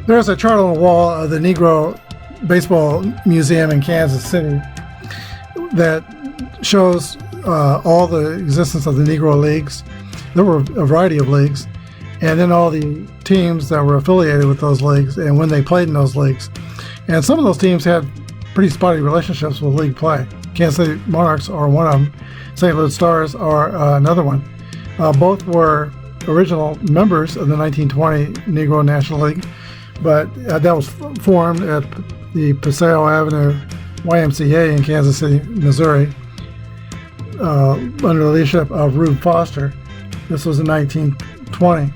There's a chart on the wall of the Negro Baseball Museum in Kansas City that shows all the existence of the Negro Leagues. There were a variety of leagues, and then all the teams that were affiliated with those leagues and when they played in those leagues. And some of those teams had pretty spotty relationships with league play. Kansas City Monarchs are one of them. St. Louis Stars are another one. Both were original members of the 1920 Negro National League, but that was formed at the Paseo Avenue YMCA in Kansas City, Missouri, under the leadership of Rube Foster. This was in 1920.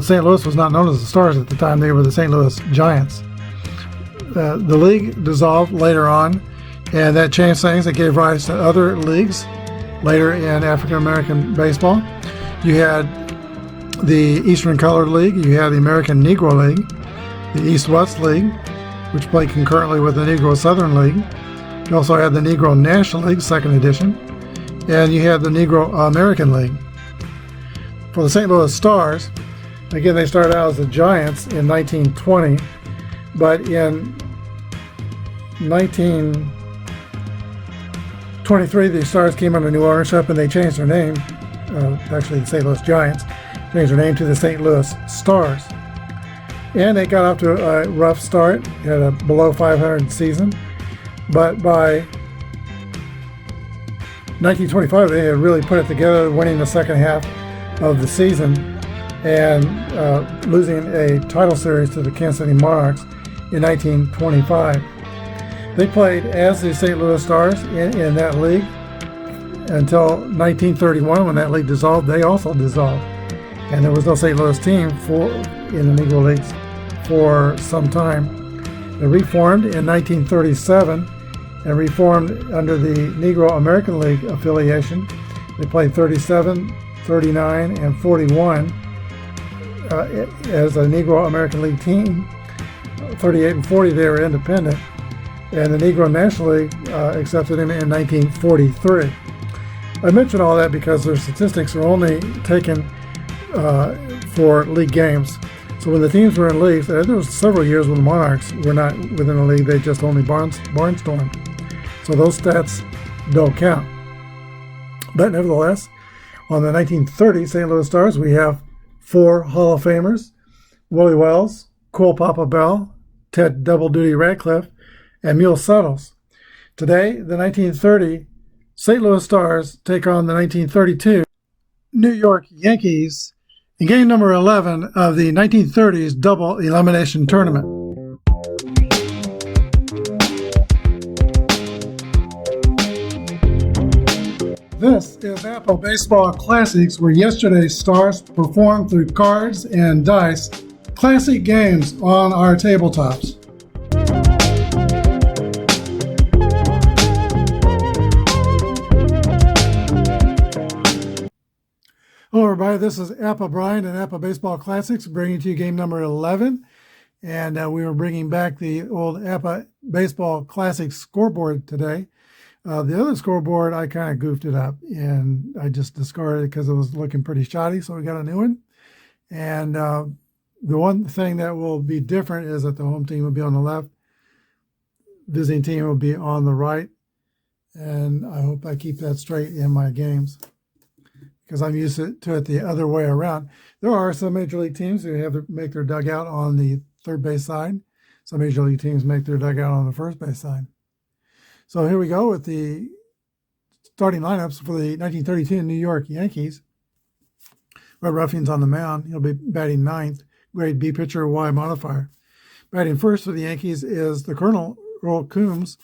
St. Louis was not known as the Stars at the time. They were the St. Louis Giants. The league dissolved later on, and that changed things. It gave rise to other leagues later in African American baseball. You had the Eastern Colored League, you had the American Negro League, the East-West League, which played concurrently with the Negro Southern League. You also had the Negro National League, second edition, and you had the Negro American League. For the St. Louis Stars, again, they started out as the Giants in 1920, but in 1923, the Stars came under new ownership and they changed their name. Actually, the St. Louis Giants changed their name to the St. Louis Stars. And they got off to a rough start, had a below 500 season. But by 1925, they had really put it together, winning the second half of the season and losing a title series to the Kansas City Monarchs in 1925. They played as the St. Louis Stars in that league until 1931, when that league dissolved. They also dissolved, and there was no St. Louis team in the Negro Leagues for some time. They reformed in 1937 and reformed under the Negro American League affiliation. They played 37, 39, and 41 as a Negro American League team. 38 and 40, they were independent. And the Negro National League accepted him in 1943. I mention all that because their statistics are only taken for league games. So when the teams were in leagues, there was several years when the Monarchs were not within the league, they just only barnstormed. So those stats don't count. But nevertheless, on the 1930 St. Louis Stars, we have 4 Hall of Famers: Willie Wells, Cool Papa Bell, Ted Double Duty Radcliffe, and Mule Suttles. Today, the 1930 St. Louis Stars take on the 1932 New York Yankees in game number 11 of the 1930s double elimination tournament. This is Apba Baseball Classics, where yesterday's Stars performed through cards and dice, classic games on our tabletops. Hello everybody, this is Apba Brian and Apba Baseball Classics, bringing to you game number 11. And we were bringing back the old Apba Baseball Classics scoreboard today. The other scoreboard, I kind of goofed it up and I just discarded it because it was looking pretty shoddy, so we got a new one. And the one thing that will be different is that the home team will be on the left, visiting team will be on the right, and I hope I keep that straight in my games, because I'm used to it the other way around. There are some Major League teams who have to make their dugout on the third base side. Some Major League teams make their dugout on the first base side. So here we go with the starting lineups for the 1932 New York Yankees. Red Ruffian's on the mound. He'll be batting ninth, grade B pitcher, Y modifier. Batting first for the Yankees is the Colonel, Earl Coombs.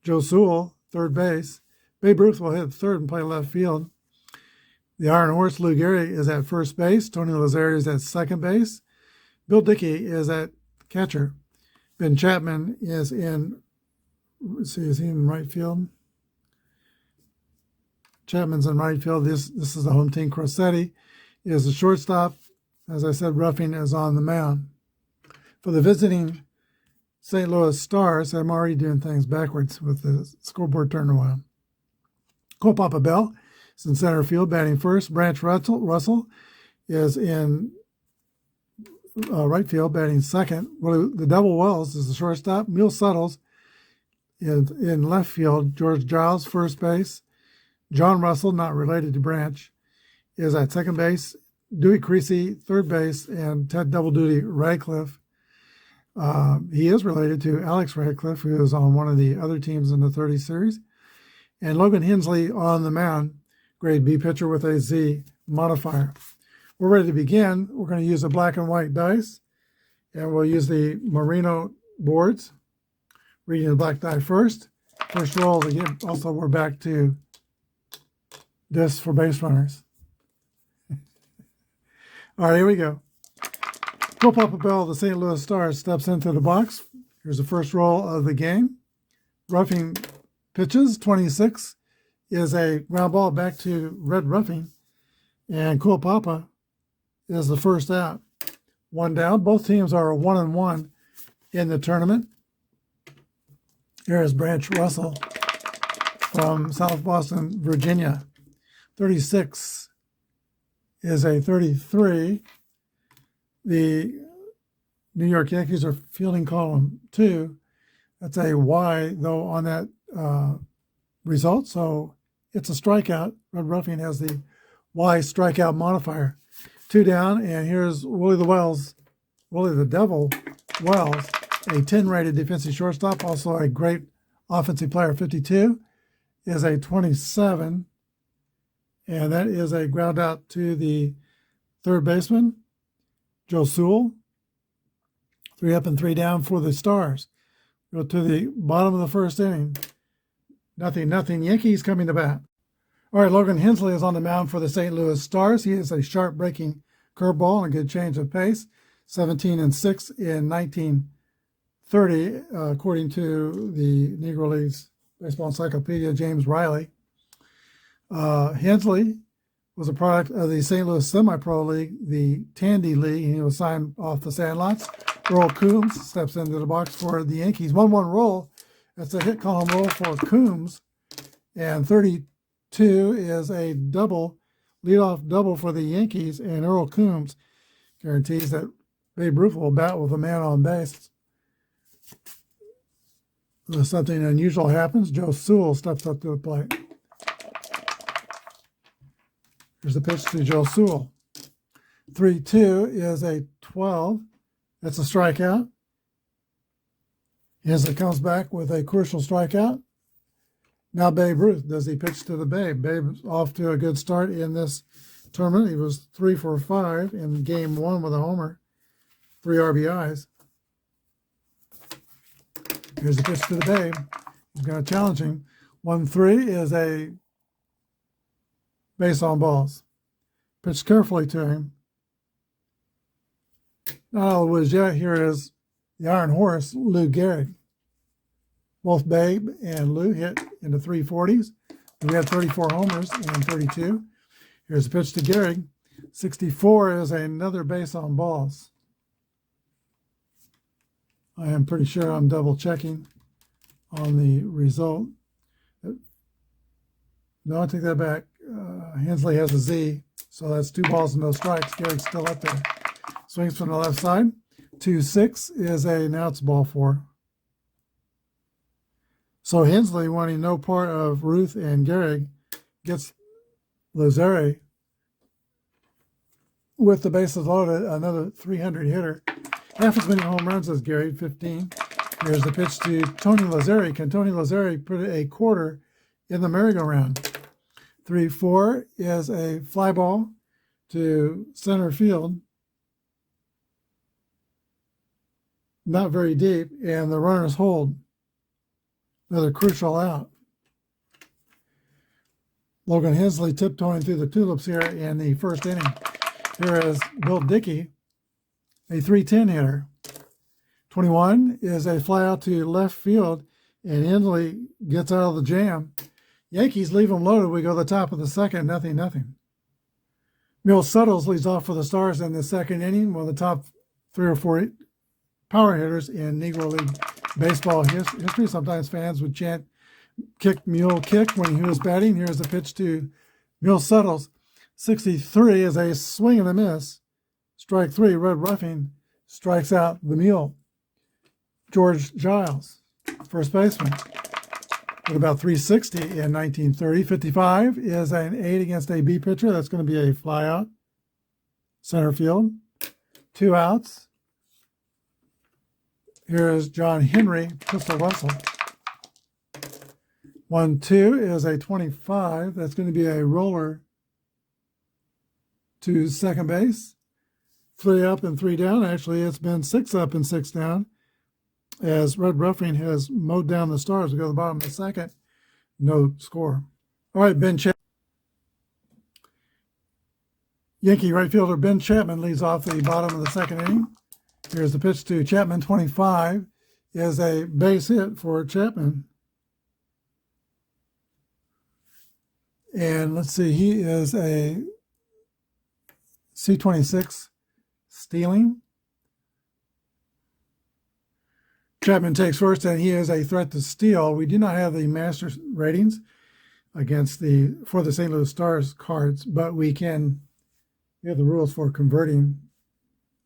Joe Sewell, third base. Babe Ruth will hit third and play left field. The Iron Horse, Lou Gehrig, is at first base. Tony Lazzeri is at second base. Bill Dickey is at catcher. Ben Chapman is in, let's see, is he in right field? Chapman's in right field. This is the home team. Crosetti is the shortstop. As I said, Ruffing is on the mound. For the visiting St. Louis Stars, I'm already doing things backwards with the scoreboard turned around. Cole Papa Bell is in center field, batting first. Branch Russell is in right field, batting second. The double Wells is the shortstop. Mule Suttles in left field. George Giles, first base. John Russell, not related to Branch, is at second base. Dewey Creasy, third base, and Ted Double Duty Radcliffe. He is related to Alex Radcliffe, who is on one of the other teams in the 30 series. And Logan Hensley on the mound, grade B pitcher with a Z modifier. We're ready to begin. We're going to use a black and white dice, and we'll use the Merino boards. Reading the black die first. First roll, again, also we're back to discs for base runners. All right, here we go. Cool Papa Bell of the St. Louis Stars steps into the box. Here's the first roll of the game. Roughing pitches, 26 is a ground ball back to Red Roughing. And Cool Papa is the first out. One down. Both teams are 1-1 in the tournament. Here is Branch Russell from South Boston, Virginia. 36 is a 33. The New York Yankees are fielding column 2. That's a Y, though, on that result. So it's a strikeout. Red Roughing has the Y strikeout modifier. 2 down, and here's Willie the Devil Wells, a 10-rated defensive shortstop, also a great offensive player. 52 is a 27, and that is a ground out to the third baseman, Joe Sewell. 3 up and 3 down for the Stars. Go to the bottom of the first inning. 0-0. Yankees coming to bat. All right, Logan Hensley is on the mound for the St. Louis Stars. He is a sharp breaking curveball and a good change of pace. 17-6 in 1930, according to the Negro League's Baseball Encyclopedia, James Riley. Hensley was a product of the St. Louis Semi-Pro League, the Tandy League, and he was signed off the Sandlots. Earl Coombs steps into the box for the Yankees. 1-1 roll. That's a hit column roll for Coombs. And 32 is a double, leadoff double for the Yankees, and Earl Coombs guarantees that Babe Ruth will bat with a man on base. If something unusual happens, Joe Sewell steps up to the plate. Here's the pitch to Joe Sewell. 3-2 is a 12. That's a strikeout. Hensley comes back with a crucial strikeout. Now Babe Ruth, does he pitch to the Babe? Babe's off to a good start in this tournament. He was 3 for 5 in game 1 with a homer, 3 RBIs. Here's the pitch to the Babe. He's going to challenge him. 1-3 is a base on balls. Pitched carefully to him. Not all the woods yet. Here is the Iron Horse, Lou Gehrig. Both Babe and Lou hit in the 340s. We had 34 homers and 32. Here's a pitch to Gehrig. 64 is another base on balls. I am pretty sure I'm double checking on the result. No, I take that back. Hensley has a Z, so that's 2 balls and no strikes. Gehrig's still up there. Swings from the left side. 2-6 is now it's ball 4. So Hensley, wanting no part of Ruth and Gehrig, gets Lazare with the bases loaded, another 300 hitter. Half as many home runs as Gehrig, 15. Here's the pitch to Tony Lazare. Can Tony Lazare put a quarter in the merry-go-round? 3-4 is a fly ball to center field. Not very deep, and the runners hold. Another crucial out. Logan Hensley tiptoeing through the tulips here in the first inning. Here is Bill Dickey, a 310 hitter. 21 is a fly out to left field, and Hensley gets out of the jam. Yankees leave them loaded. We go to the top of the second, 0-0. Mule Suttles leads off for the Stars in the second inning, one of the top 3 or 4 power hitters in Negro League baseball history. Sometimes fans would chant "Kick Mule Kick" when he was batting. Here's the pitch to Mule Suttles. 63 is a swing and a miss. Strike 3. Red Roughing strikes out the mule, George Giles, first baseman, with about 360 in 1930. 55 is an 8 against a B pitcher. That's going to be a flyout, center field. 2 outs. Here is John Henry, pistol Russell. 1-2 is a 25. That's going to be a roller to second base. 3 up and 3 down. Actually, it's been 6 up and 6 down, as Red Ruffing has mowed down the Stars. We go to the bottom of the second. No score. All right, Ben Chapman. Yankee right fielder Ben Chapman leads off the bottom of the second inning. Here's the pitch to Chapman. 25 is a base hit for Chapman. And let's see, he is a C26 stealing. Chapman takes first, and he is a threat to steal. We do not have the master ratings for the St. Louis Stars cards, but we have the rules for converting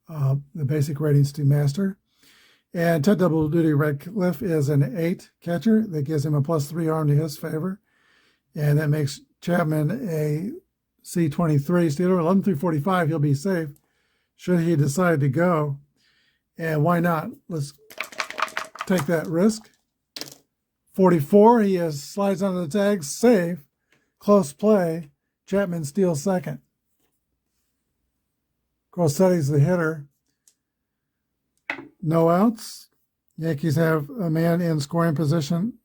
the basic ratings to master. And Ted Double Duty Radcliffe is an 8 catcher. That gives him a +3 arm to his favor. And that makes Chapman a C23 stealer. 11 through 45, he'll be safe should he decide to go. And why not? Let's take that risk. 44, he slides under the tag, safe, close play. Chapman steals second. Crossetti's the hitter. No outs. Yankees have a man in scoring position.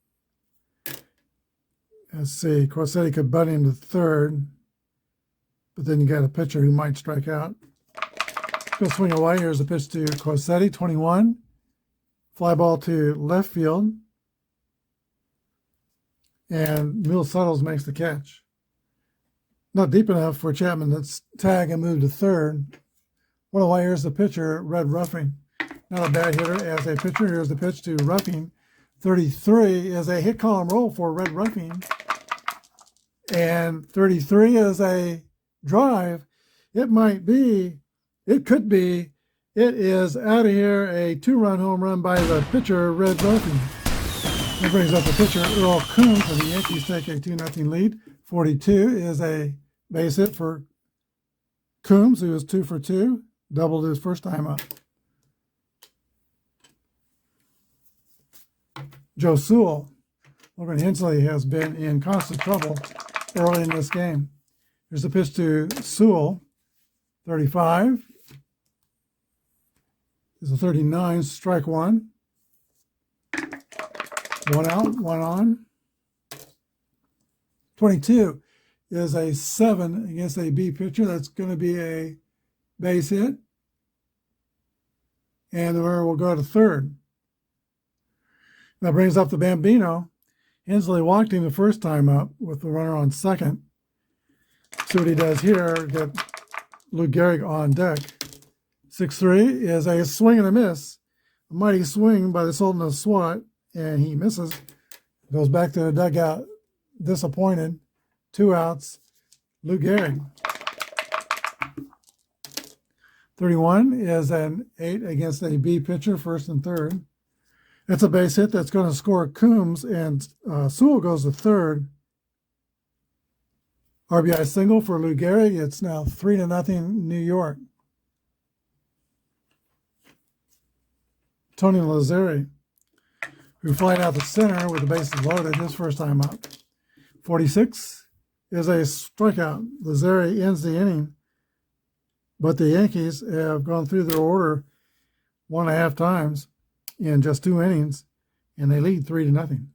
Let's see, Crossetti could butt into third, but then you got a pitcher who might strike out. Go swing away. Here's a pitch to Crossetti, 21. Fly ball to left field. And Mule Suttles makes the catch. Not deep enough for Chapman to tag and move to third. One away. Here's the pitcher, Red Ruffing. Not a bad hitter as a pitcher. Here's the pitch to Ruffing. 33 is a hit column roll for Red Ruffing. And 33 is a drive. It could be, it is out of here, a 2-run home run by the pitcher, Red Ruffing. That brings up the pitcher, Earl Coombs, and the Yankees take a 2-0 lead. 42 is a base hit for Coombs, who is 2 for 2, doubled his first time up. Joe Sewell, Logan Hensley, has been in constant trouble early in this game. Here's the pitch to Sewell, 35. Is a 39, strike 1. 1 out, 1 on. 22 is a 7 against a B pitcher. That's going to be a base hit. And the runner will go to third. That brings up the Bambino. Hensley walked him the first time up with the runner on second. See what he does here. Get Lou Gehrig on deck. 6-3 is a swing and a miss. A mighty swing by the Sultan of Swat, and he misses. Goes back to the dugout, disappointed. 2 outs. Lou Gehrig. 31 is an 8 against a B pitcher, first and third. It's a base hit that's going to score Coombs, and Sewell goes to third. RBI single for Lou Gehrig. It's now 3-0 New York. Tony Lazzeri, who flied out the center with the bases loaded his first time up. 46 is a strikeout. Lazzeri ends the inning, but the Yankees have gone through their order 1.5 times in just 2 innings, and they lead 3-0.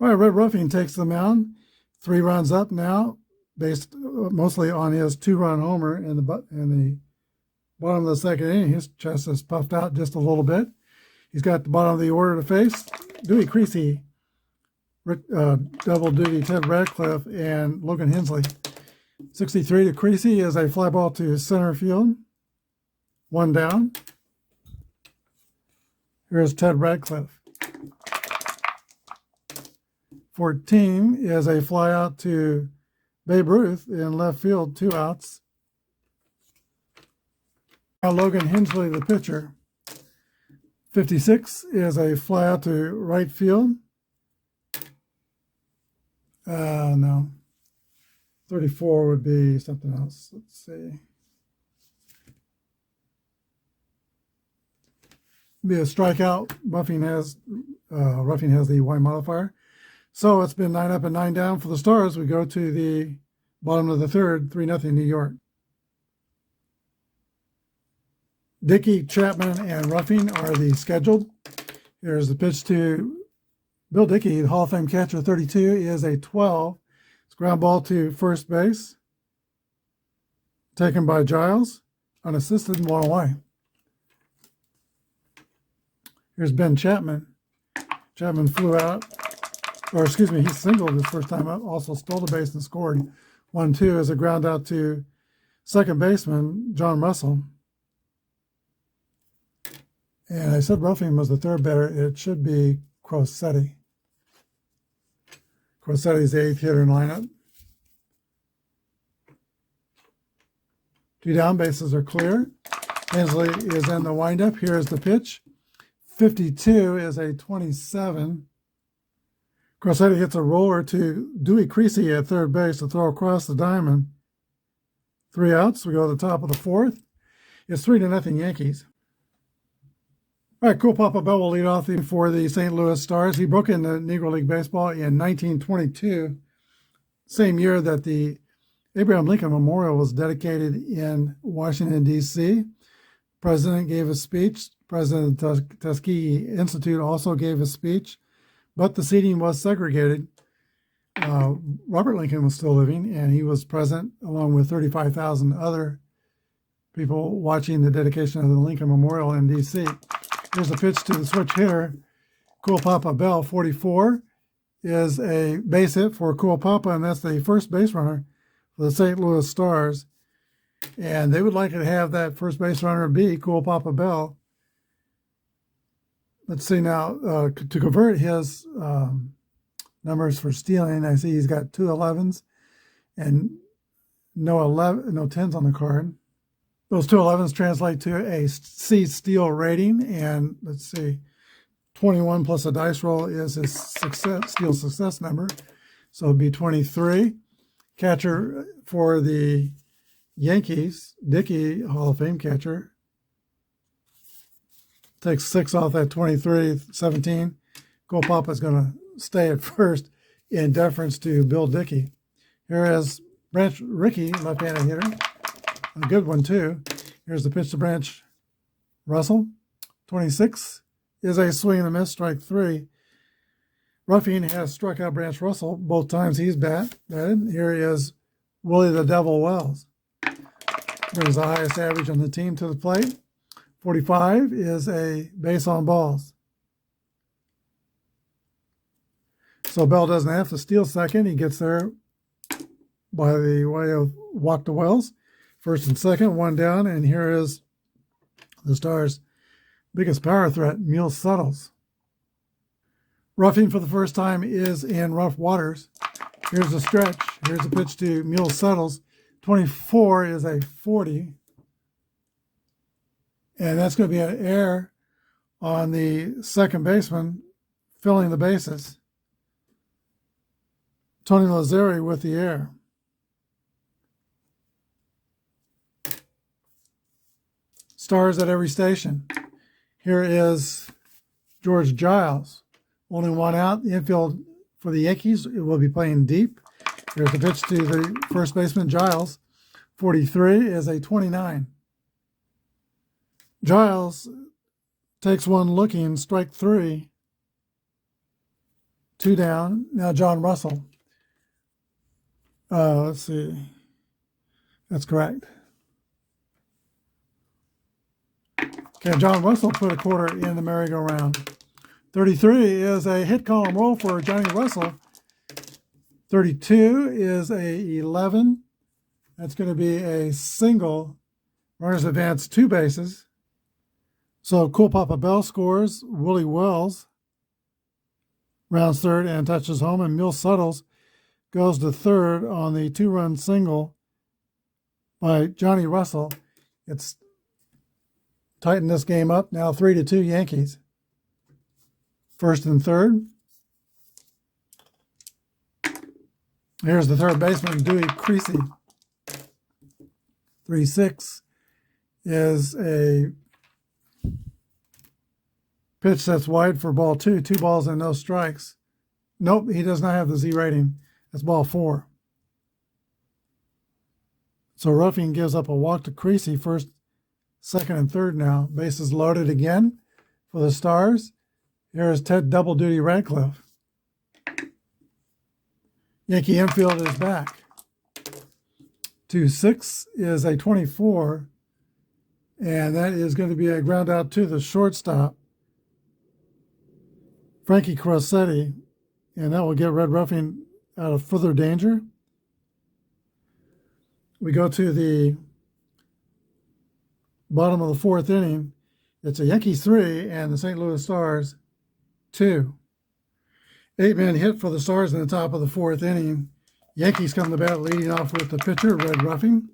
All right, Red Ruffing takes the mound. 3 runs up now, based mostly on his 2-run homer in the bottom of the second inning. His chest is puffed out just a little bit. He's got the bottom of the order to face. Dewey Creasy, double duty Ted Radcliffe, and Logan Hensley. 63 to Creasy is a fly ball to center field. 1 down. Here's Ted Radcliffe. 14 is a fly out to Babe Ruth in left field, 2 outs. Now Logan Hensley, the pitcher. 56 is a fly out to right field. No. 34 would be something else. Let's see. Be a strikeout. Roughing has the white modifier. So it's been 9 up and 9 down for the Stars. We go to the bottom of the third, 3-0 New York. Dickey, Chapman, and Ruffing are the scheduled. Here's the pitch to Bill Dickey, the Hall of Fame catcher, 32, is a 12. It's ground ball to first base. Taken by Giles, unassisted and one away. Here's Ben Chapman. Chapman flew out, or excuse me, he singled his first time up, also stole the base and scored. 1-2 as a ground out to second baseman, John Russell. And I said Ruffing was the third batter. It should be Crosetti. Crosetti's the 8th hitter in lineup. 2 down, bases are clear. Hensley is in the windup. Here is the pitch. 52 is a 27. Crosetti hits a roller to Dewey Creasy at third base to throw across the diamond. 3 outs. We go to the top of the fourth. It's 3-0 Yankees. All right, Cool Papa Bell will lead off for the St. Louis Stars. He broke into Negro League Baseball in 1922, same year that the Abraham Lincoln Memorial was dedicated in Washington, D.C. President gave a speech. President of the Tuskegee Institute also gave a speech, but the seating was segregated. Robert Lincoln was still living, and he was present along with 35,000 other people watching the dedication of the Lincoln Memorial in D.C. Here's a pitch to the switch hitter, Cool Papa Bell. 44 is a base hit for Cool Papa, and that's the first base runner for the St. Louis Stars. And they would like to have that first base runner be Cool Papa Bell. Let's see now, to convert his numbers for stealing, I see he's got 2 11s and no 10s on the card. Those 2 11s translate to a C steal rating, and let's see, 21 plus a dice roll is his steal success number, so it'd be 23. Catcher for the Yankees, Dickey, Hall of Fame catcher, takes 6 off that 23, 17. Cool Papa's going to stay at first in deference to Bill Dickey. Here is Branch Rickey, left-handed hitter. A good one, too. Here's the pitch to Branch Russell. 26 is a swing and a miss, strike 3. Ruffing has struck out Branch Russell both times he's batted. Here is Willie the Devil Wells. Brings the highest average on the team to the plate. 45 is a base on balls. So Bell doesn't have to steal second. He gets there by the way of walk to Wells. First and second, 1 down, and here is the Stars' biggest power threat, Mule Suttles. Roughing for the first time is in rough waters. Here's the stretch. Here's the pitch to Mule Suttles. 24 is a 40. And that's going to be an error on the second baseman filling the bases. Tony Lazzari with the error. Stars at every station. Here is George Giles. Only 1 out. The infield for the Yankees, it will be playing deep. Here's the pitch to the first baseman, Giles. 43 is a 29. Giles takes one looking, strike 3. 2 down. Now John Russell. Let's see. That's correct. Okay, John Russell put a quarter in the merry-go-round. 33 is a hit column roll for Johnny Russell. 32 is a 11. That's going to be a single. Runners advance 2 bases. So Cool Papa Bell scores. Willie Wells rounds third and touches home. And Mule Suttles goes to third on the 2-run single by Johnny Russell. It's tighten this game up. Now 3-2 Yankees. First and third. Here's the third baseman, Dewey Creasy. 3-6 is a pitch that's wide for ball 2. 2 balls and no strikes. Nope, he does not have the Z rating. That's ball 4. So Ruffing gives up a walk to Creasy, first, second, and third now. Bases loaded again for the Stars. Here's Ted Double Duty Radcliffe. Yankee infield is back. 2-6 is a 24, and that is going to be a ground out to the shortstop, Frankie Crossetti, and that will get Red Ruffing out of further danger. We go to the bottom of the fourth inning. It's a Yankees 3 and the St. Louis Stars 2. 8-man hit for the Stars in the top of the fourth inning. Yankees come to bat leading off with the pitcher, Red Ruffing,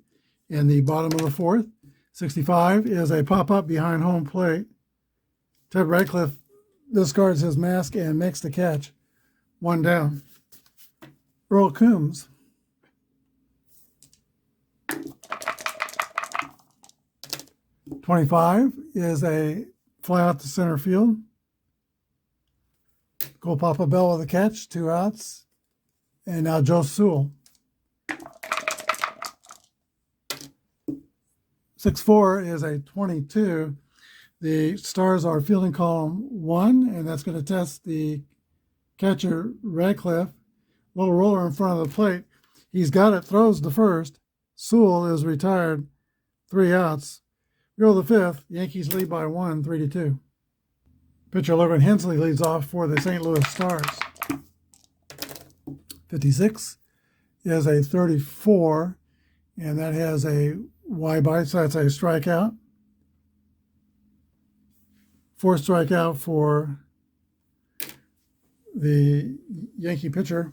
in the bottom of the fourth. 65 is a pop-up behind home plate. Ted Radcliffe discards his mask and makes the catch. 1 down. Earl Coombs. .25 is a fly out to center field. Cole Papa Bell with a catch, 2 outs. And now Joe Sewell. 6-4 is a 22. The Stars are fielding column 1, and that's going to test the catcher, Radcliffe. Little roller in front of the plate. He's got it, throws the first. Sewell is retired, 3 outs. We go to the fifth. Yankees lead by 1, 3-2. Pitcher Logan Hensley leads off for the St. Louis Stars. 56 is a 34, and that has a Y bite, so that's a strikeout. 4th strikeout for the Yankee pitcher.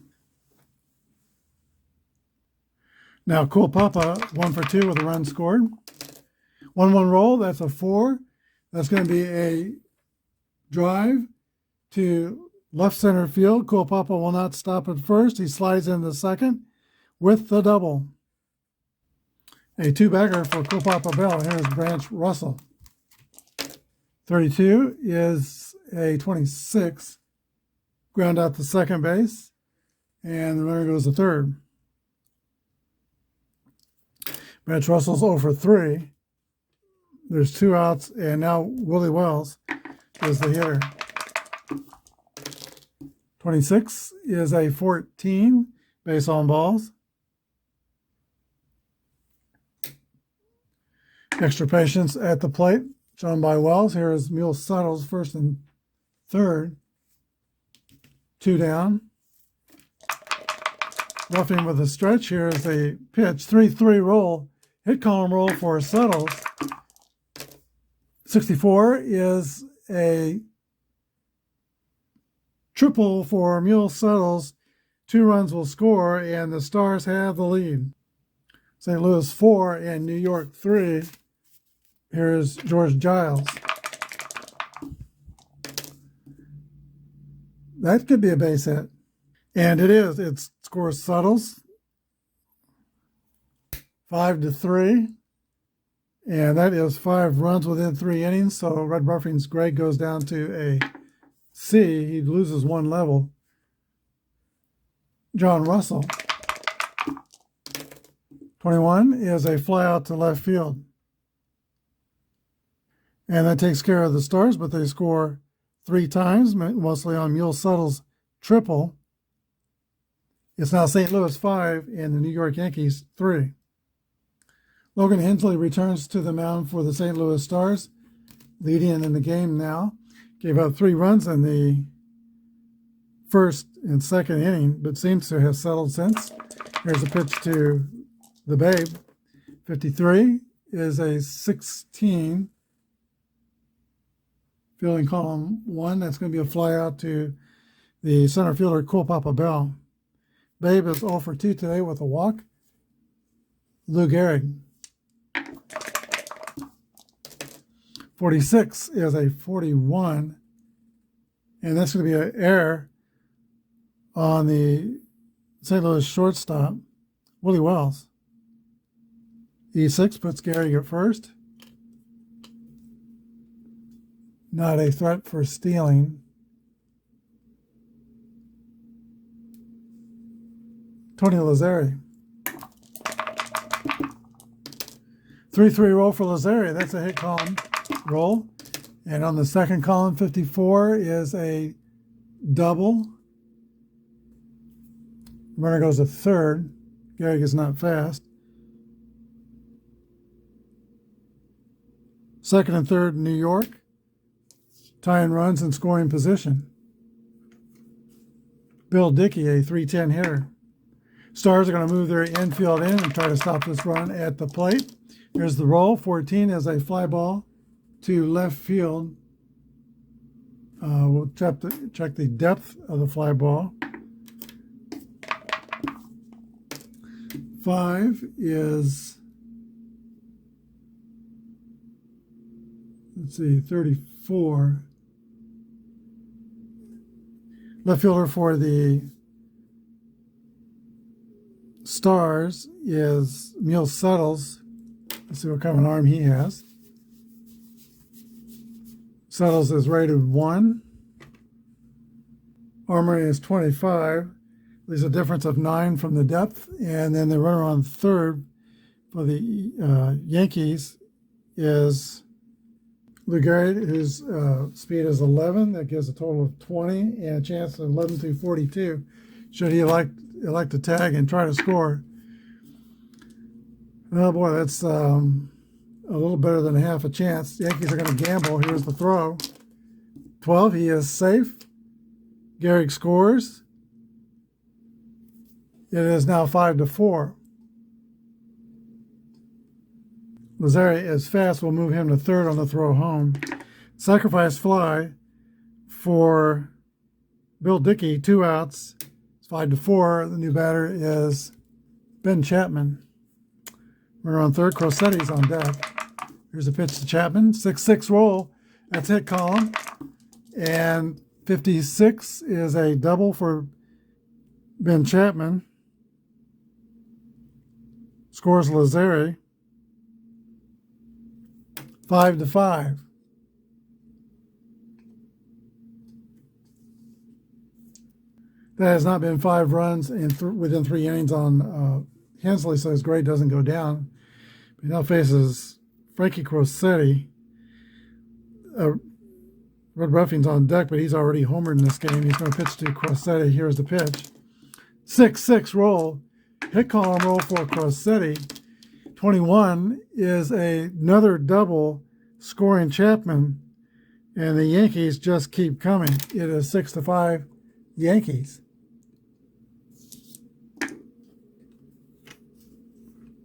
Now Cole Papa 1 for 2 with a run scored. 1-1 roll, that's a 4. That's going to be a drive to left center field. Cole Papa will not stop at first. He slides into second with the double. A 2-bagger for Cole Papa Bell. Here's Branch Russell. 32 is a 26. Ground out to second base. And the runner goes to third. Branch Russell's 0 for 3. There's 2 outs, and now Willie Wells is the hitter. 26 is a 14, base on balls. Extra patience at the plate, shown by Wells. Here is Mule Suttles, first and third. 2 down. Ruffing with a stretch. Here is a pitch, 3-3 roll, hit column roll for Suttles. 64 is a triple for Mule Suttles. 2 runs will score, and the Stars have the lead. St. Louis 4 and New York 3. Here's George Giles. That could be a base hit. And it is. It scores Suttles 5-3. And that is 5 runs within 3 innings. So Red Ruffing's grade goes down to a C. He loses 1 level. John Russell. 21 is a fly out to left field. And that takes care of the Stars, but they score 3 times, mostly on Mule Suttles' triple. It's now St. Louis 5 and the New York Yankees 3. Logan Hensley returns to the mound for the St. Louis Stars, leading in the game now. Gave up 3 runs in the first and second inning, but seems to have settled since. Here's a pitch to the Babe. 53 is a 16. Fielding column 1. That's going to be a fly out to the center fielder, Cole Papa Bell. Babe is 0 for 2 today with a walk. Lou Gehrig. 46 is a 41. And that's going to be an error on the St. Louis shortstop, Willie Wells. E6 puts Gehrig at first. Not a threat for stealing. Tony Lazzeri. 3-3 roll for Lazzeri. That's a hit column roll. And on the second column, 54 is a double. Runner goes to third. Gehrig is not fast. Second and third, New York. Tying runs and scoring position. Bill Dickey, a 310 hitter. Stars are going to move their infield in and try to stop this run at the plate. Here's the roll. 14 is a fly ball to left field. We'll check the depth of the fly ball. 5 is, let's see, 34. Left fielder for the Stars is Neil Settles. Let's see what kind of an arm he has. Settles is rated 1. Arm rating is 25. There's a difference of 9 from the depth. And then the runner on third for the Yankees is Lou Gehrig, whose speed is 11. That gives a total of 20 and a chance of 11 through 42. Should he elect to tag and try to score? Oh boy, that's a little better than half a chance. The Yankees are going to gamble. Here's the throw. 12, he is safe. Gehrig scores. It is now 5-4. Lazzeri is fast. We'll move him to third on the throw home. Sacrifice fly for Bill Dickey, 2 outs. It's 5-4. The new batter is Ben Chapman. Runner on third. Crossetti's on deck. Here's a pitch to Chapman. 6-6 roll. That's hit column. And 56 is a double for Ben Chapman. Scores Lazzeri. 5-5. That has not been 5 runs within 3 innings on Hensley, so his grade doesn't go down. He now faces Frankie Crossetti. Red Ruffing's on deck, but he's already homered in this game. He's going to pitch to Crossetti. Here's the pitch. 6-6 roll. Hit column roll for Crossetti. 21 is another double scoring Chapman, and the Yankees just keep coming. It is 6-5 Yankees.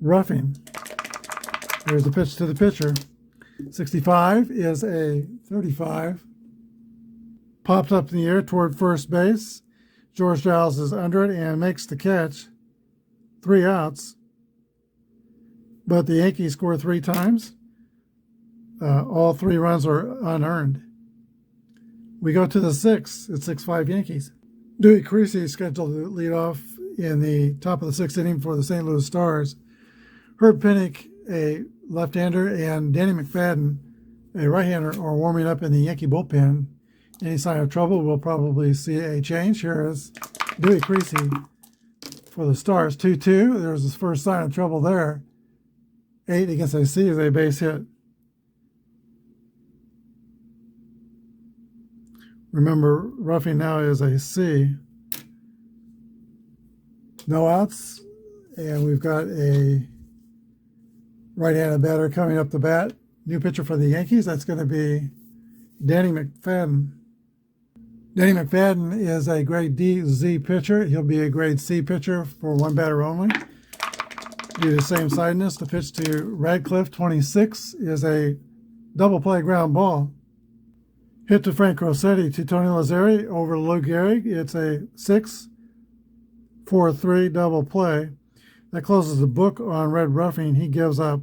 Ruffing. There's the pitch to the pitcher. 65 is a 35. Pops up in the air toward first base. George Giles is under it and makes the catch. 3 outs. But the Yankees score 3 times. All 3 runs are unearned. We go to the 6th. It's 6-5 Yankees. Dewey Creasy is scheduled to lead off in the top of the 6th inning for the St. Louis Stars. Herb Pinnock, a left-hander, and Danny McFadden, a right-hander, are warming up in the Yankee bullpen. Any sign of trouble, we'll probably see a change. Here is Dewey Creasy for the Stars. 2-2. There's his first sign of trouble there. 8 against AC is a base hit. Remember, Ruffing now is a C. No outs. And we've got a right-handed batter coming up the bat. New pitcher for the Yankees. That's going to be Danny McFadden. Danny McFadden is a grade D Z pitcher. He'll be a grade C pitcher for 1 batter only. Due to same sidedness, the pitch to Radcliffe, 26, is a double play ground ball. Hit to Frank Rossetti to Tony Lazzeri over Lou Gehrig. It's a 6-4-3 double play. That closes the book on Red Ruffing. He gives up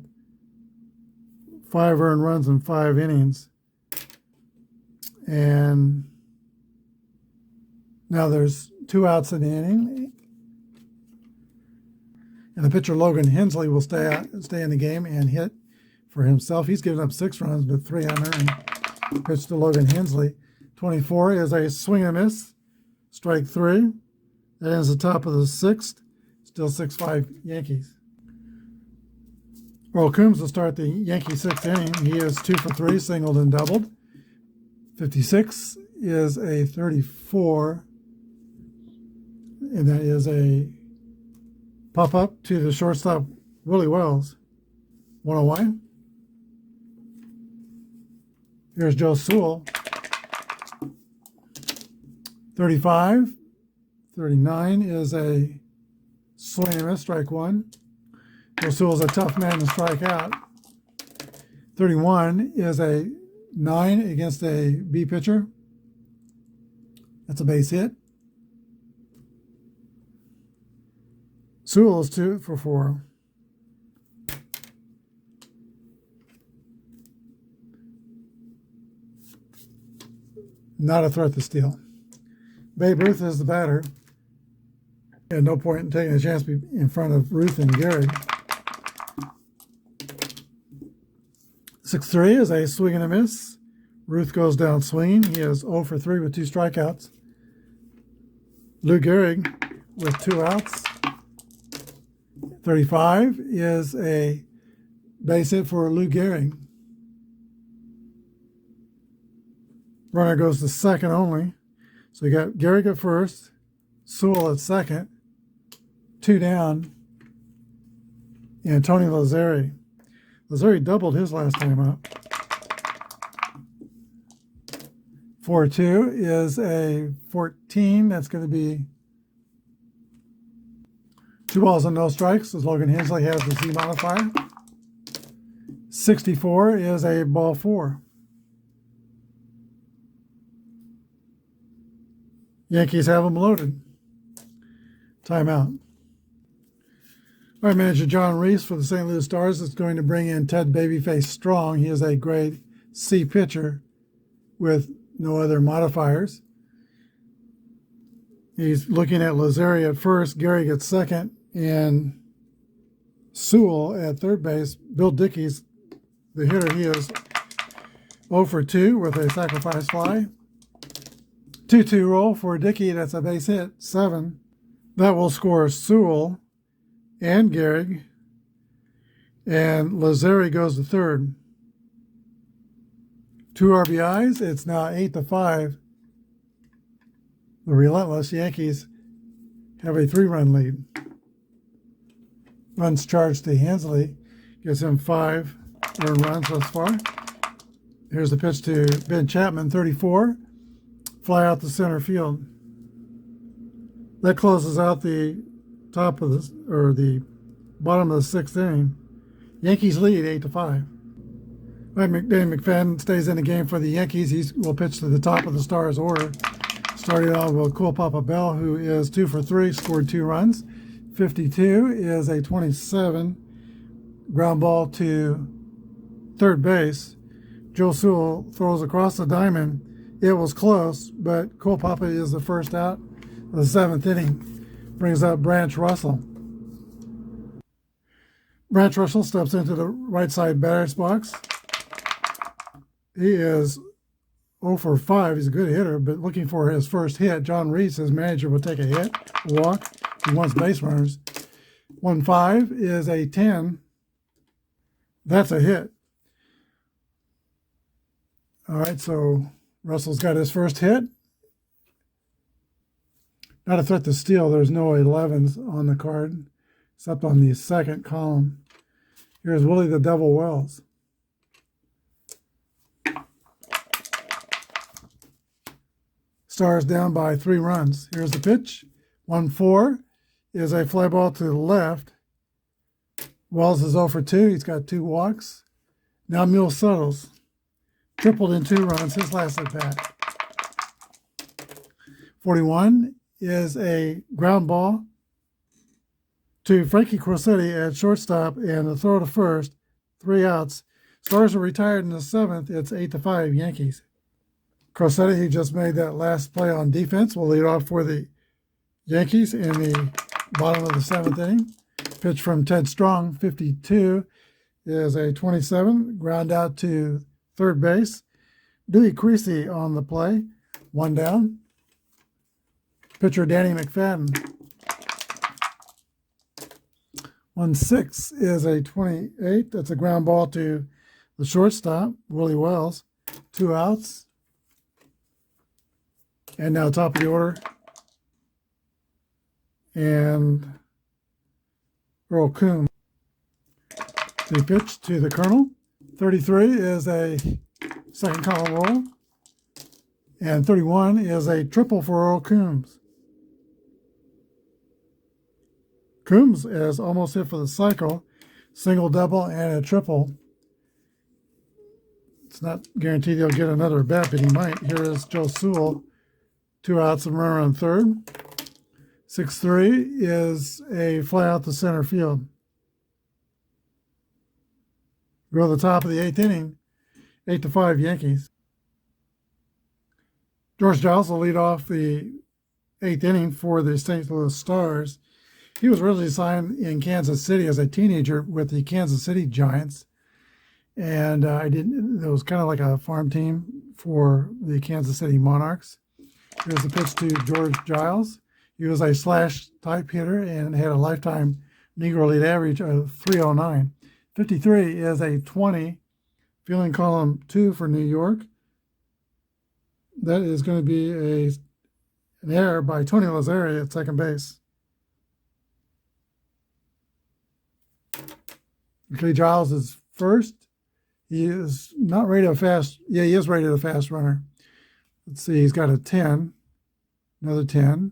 5 earned runs in 5 innings. And now there's 2 outs in the inning. And the pitcher Logan Hensley will stay in the game and hit for himself. He's given up 6 runs, but 3 unearned. Pitch to Logan Hensley. 24 is a swing and a miss. Strike 3. That ends the top of the 6th. Still 6-5 Yankees. Earl Coombs will start the Yankee 6th inning. He is 2 for 3, singled and doubled. 56 is a 34. And that is a pop up to the shortstop, Willie Wells. 101. Here's Joe Sewell. 35. 39 is a swing and a miss, strike 1. Joe Sewell's a tough man to strike out. 31 is a 9 against a B pitcher. That's a base hit. Sewell is 2 for 4. Not a threat to steal. Babe Ruth is the batter. At no point in taking a chance to be in front of Ruth and Gehrig. 6-3 is a swing and a miss. Ruth goes down swinging. He is 0 for 3 with 2 strikeouts. Lou Gehrig with 2 outs. 35 is a base hit for Lou Gehrig. Runner goes to second only. So you got Gehrig at first, Sewell at second, 2 down, and Tony Lazzeri. Lazzeri doubled his last time up. 4-2 is a 14. That's going to be 2 balls and no strikes, as Logan Hensley has the Z modifier. 64 is a ball 4. Yankees have them loaded. Timeout. All right, manager John Reese for the St. Louis Stars is going to bring in Ted Babyface Strong. He is a grade C pitcher with no other modifiers. He's looking at Lazzeri at first, Gehrig at second, and Sewell at third base. Bill Dickey's the hitter. He is 0 for 2 with a sacrifice fly. 2-2 roll for Dickey. That's a base hit. 7. That will score Sewell and Gehrig. And Lazzeri goes to third. 2 RBIs. It's now 8-5. The relentless Yankees have a 3-run lead. Runs charged to Hensley. Gives him 5 earned runs thus far. Here's the pitch to Ben Chapman, 34. Fly out to center field. That closes out the top of the bottom of the 6th inning. Yankees lead 8-5. Right, Danny McFadden stays in the game for the Yankees. He will pitch to the top of the Stars order. Starting off with Cool Papa Bell, who is 2 for 3, scored 2 runs. 52 is a 27 ground ball to third base. Joe Sewell throws across the diamond. It was close, but Cole Papa is the first out of the 7th inning. Brings up Branch Russell. Branch Russell steps into the right side batter's box. He is 0 for 5. He's a good hitter, but looking for his first hit. John Reese, his manager, will take a hit, a walk. He wants base runners. 1-5 is a 10. That's a hit. All right, so Russell's got his first hit. Not a threat to steal. There's no 11s on the card, except on the second column. Here's Willie the Devil Wells. Stars down by 3 runs. Here's the pitch. 1-4 is a fly ball to the left. Wells is 0 for 2. He's got 2 walks. Now Mule settles. Tripled in 2 runs his last at bat. 41 is a ground ball to Frankie Corsetti at shortstop, and the throw to first. 3 outs. Stars are retired in the 7th. It's 8-5 Yankees. Crosetti, he just made that last play on defense, will lead off for the Yankees in the bottom of the 7th inning. Pitch from Ted Strong, 52, is a 27. Ground out to third base. Dewey Creasy on the play. 1 down. Pitcher Danny McFadden. 1-6 is a 28. That's a ground ball to the shortstop, Willie Wells. 2 outs. And now top of the order. And Earl Coombs. The pitch to the Colonel. 33 is a second column roll. And 31 is a triple for Earl Coombs. Coombs has almost hit for the cycle. Single, double, and a triple. It's not guaranteed he'll get another bat, but he might. Here is Joe Sewell. 2 outs and runner on third. 6-3 is a fly out to center field. Go to the top of the 8th inning. 8-5 Yankees. George Giles will lead off the 8th inning for the St. Louis Stars. He was originally signed in Kansas City as a teenager with the Kansas City Giants. And it was kind of like a farm team for the Kansas City Monarchs. Here's the pitch to George Giles. He was a slash type hitter and had a lifetime Negro League average of 309. 53 is a 20. Fielding column 2 for New York. That is going to be an error by Tony Lazzari at second base. Okay, Giles is first. He is not rated a fast. Yeah, he is rated a fast runner. Let's see, he's got a 10. Another 10.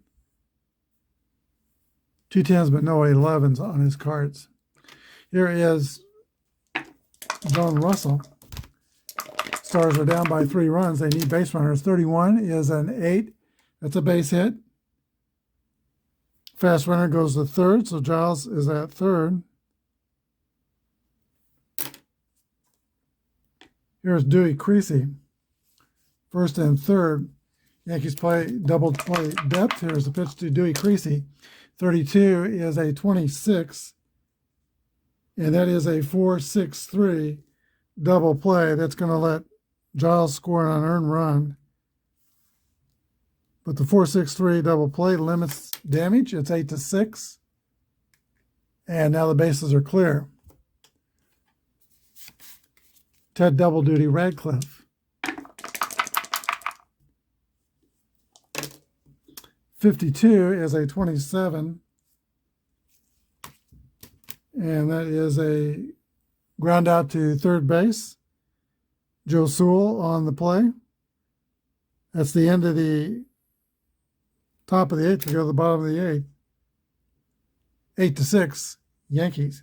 2 10s, but no 11s on his cards. Here is John Russell. Stars are down by 3 runs. They need base runners. 31 is an 8. That's a base hit. Fast runner goes to third, so Giles is at third. Here's Dewey Creasy. First and third. Yankees play double play depth. Here's the pitch to Dewey Creasy. 32 is a 26. And that is a 4-6-3 double play. That's going to let Giles score an unearned run. But the 4-6-3 double play limits damage. It's 8-6. And now the bases are clear. Ted Double Duty Radcliffe. 52 is a 27. And that is a ground out to third base. Joe Sewell on the play. That's the end of the top of the 8th. We go to the bottom of the 8th. 8-6, Yankees.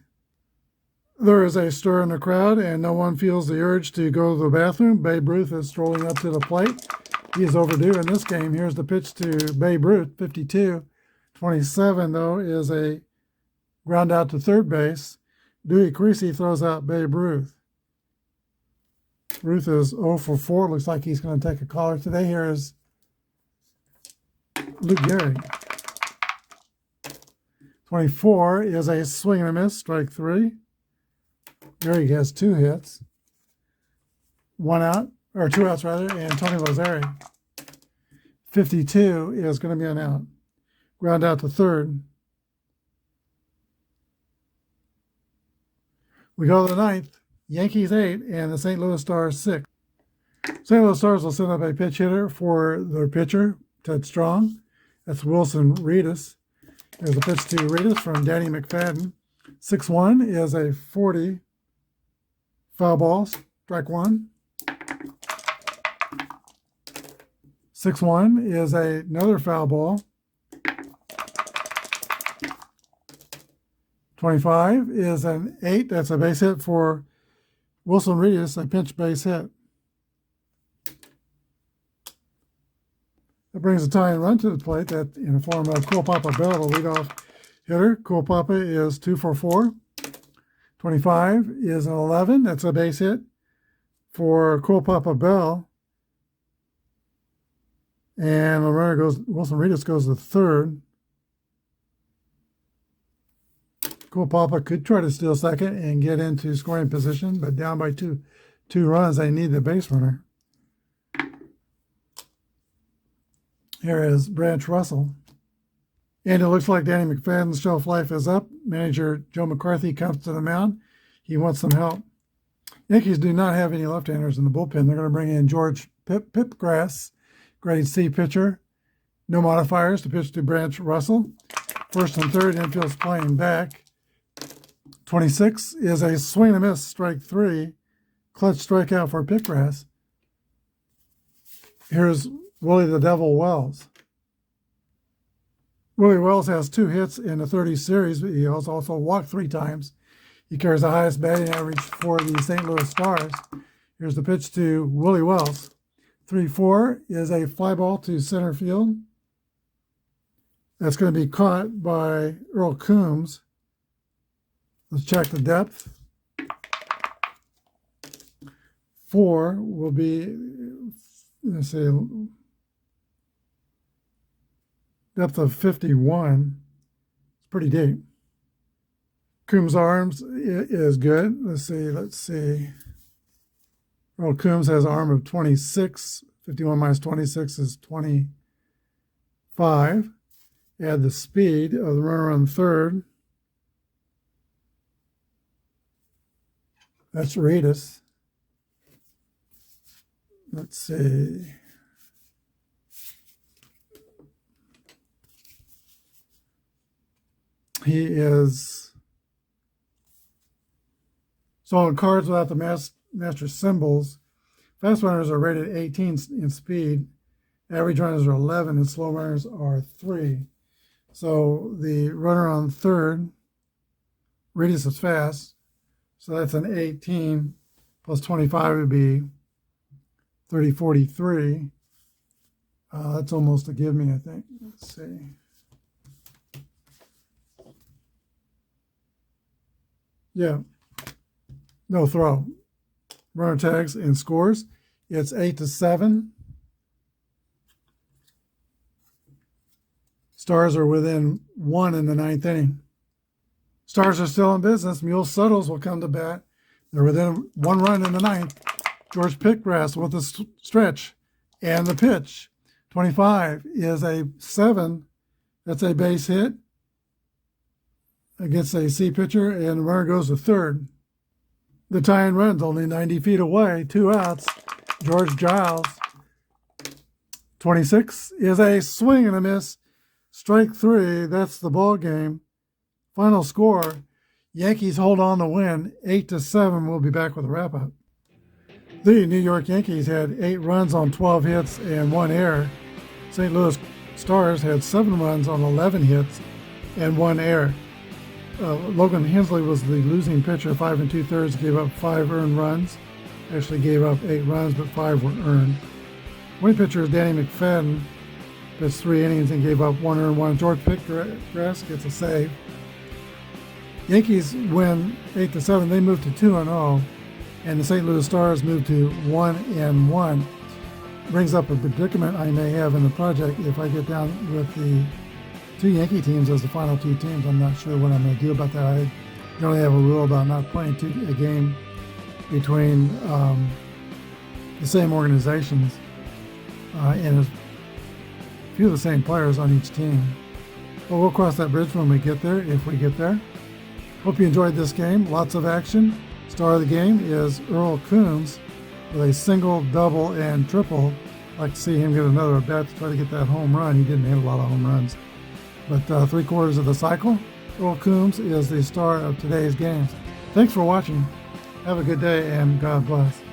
There is a stir in the crowd, and no one feels the urge to go to the bathroom. Babe Ruth is strolling up to the plate. He is overdue in this game. Here's the pitch to Babe Ruth, 52. 27, though, is a ground out to third base. Dewey Creasy throws out Babe Ruth. Ruth is 0 for 4. Looks like he's going to take a caller today. Here is Luke Gehrig. 24 is a swing and a miss, strike 3. Gehrig has 2 hits. 1 out, or 2 outs rather, and Tony Lazzari. 52 is going to be an out. Ground out to third. We go to the 9th. Yankees 8 and the St. Louis Stars 6. St. Louis Stars will send up a pitch hitter for their pitcher, Ted Strong. That's Wilson Reedus. There's a pitch to Reedus from Danny McFadden. 6-1 is a 40. Foul ball, strike 1. 6-1 is another foul ball. 25 is an 8. That's a base hit for Wilson Reedus, a pinch base hit. That brings a tying run to the plate. That in the form of Cool Papa Bell, the leadoff hitter. Cool Papa is 2 for 4. 25 is an 11. That's a base hit. for Cool Papa Bell. And the runner goes, Wilson Redick goes to third. Cool Papa could try to steal second and get into scoring position, but down by two runs, they need the base runner. Here is Branch Russell. And it looks like Danny McFadden's shelf life is up. Manager Joe McCarthy comes to the mound. He wants some help. Yankees do not have any left-handers in the bullpen. They're going to bring in George Pipgrass, grade C pitcher. No modifiers to pitch to Branch Russell. First and third, infield's playing back. 26 is a swing and a miss, strike 3. Clutch strikeout for Pipgrass. Here's Willie the Devil Wells. Willie Wells has 2 hits in the 30 series, but he also walked 3 times. He carries the highest batting average for the St. Louis Stars. Here's the pitch to Willie Wells. 3-4 is a fly ball to center field. That's going to be caught by Earl Coombs. Let's check the depth. 4 will be, let's say, depth of 51. It's pretty deep. Coombs' arms is good. Let's see. Earl Coombs has an arm of 26. 51 minus 26 is 25. Add the speed of the runner on third. That's Radis. Let's see. He is, so in cards without the master symbols, fast runners are rated 18 in speed, average runners are 11, and slow runners are 3. So the runner on third, Radis is fast, so that's an 18, plus 25 would be 30, 43. That's almost a give me, I think. Let's see. Yeah, no throw. Runner tags and scores. It's 8-7. Stars are within 1 in the 9th inning. Stars are still in business. Mule Suttles will come to bat. They're within 1 run in the 9th. George Pipgrass with the stretch and the pitch. 25 is a 7. That's a base hit against a C pitcher, and the runner goes to third. The tying run's only 90 feet away, 2 outs. George Giles. 26 is a swing and a miss. Strike 3, that's the ball game. Final score, Yankees hold on to win, 8-7. We'll be back with a wrap-up. The New York Yankees had 8 runs on 12 hits and 1 error. St. Louis Stars had 7 runs on 11 hits and 1 error. Logan Hensley was the losing pitcher, 5 2/3, gave up 5 earned runs. Actually gave up 8 runs, but 5 were earned. Winning pitcher is Danny McFadden, pitched 3 innings and gave up 1 earned 1. George Pipgrass gets a save. Yankees win 8-7. They move to 2-0, and the St. Louis Stars move to 1-1. Brings up a predicament I may have in the project if I get down with the 2 Yankee teams as the final 2 teams. I'm not sure what I'm going to do about that. I generally have a rule about not playing a game between the same organizations and a few of the same players on each team. But we'll cross that bridge when we get there, if we get there. Hope you enjoyed this game. Lots of action. Star of the game is Earl Coombs with a single, double, and triple. I'd like to see him get another at bat to try to get that home run. He didn't hit a lot of home runs. But 3/4 of the cycle, Earl Coombs is the star of today's games. Thanks for watching. Have a good day, and God bless.